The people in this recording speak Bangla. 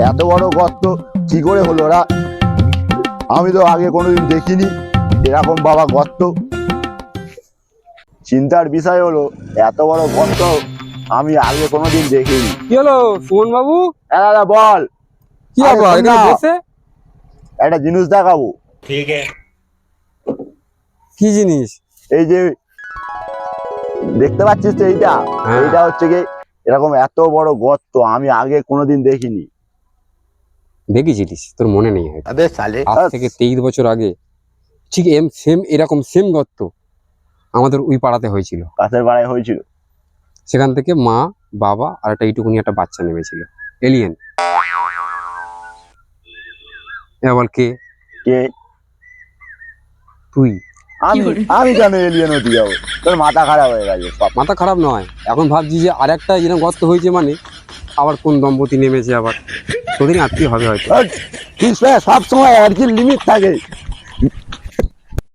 এত বড় গর্ত কি করে হলো ওরা? আমি তো আগে কোনোদিন দেখিনি এরকম বাবা গর্ত। চিন্তার বিষয় হলো এত বড় গর্ত আমি আগে কোনোদিন দেখিনি। কি হলো সুমন বাবু? হ্যাঁ দাদা বল। কি আরে ব্যাপার শোন এখানে না, বসে? একটা জিনিস দেখাবো। কি জিনিস? এই যে দেখতে পাচ্ছিস তো এইটা, হ্যাঁ। এইটা হচ্ছে কি এরকম এত বড় গর্ত আমি আগে কোনোদিন দেখিনি। দেখেছিলিস? তোর মনে নেই হয়তো। আবে সালে আজ থেকে 23 বছর আগে ঠিক এরকম সেম গর্ত আমাদের ওই পাড়াতে হয়েছিল। কাছের পাড়ায় হয়েছিল। সেখান থেকে মা, বাবা আর একটা এইটুকুনি একটা বাচ্চা নেমেছিল, এলিয়েন। এবার বল কে? কে? তুই। আমি আমি কেন এলিয়েন হতে যাবো? তোর মাথা খারাপ হয়ে গেছে সব। মাথা খারাপ নয়, এখন ভাবছি যে আর একটা এরকম গর্ত হয়েছে মানে আবার কোন দম্পতি নেমেছে, আবার তোদেরই আত্মীয় হবে হয়তো। সব সময় আর কি লিমিট থাকে।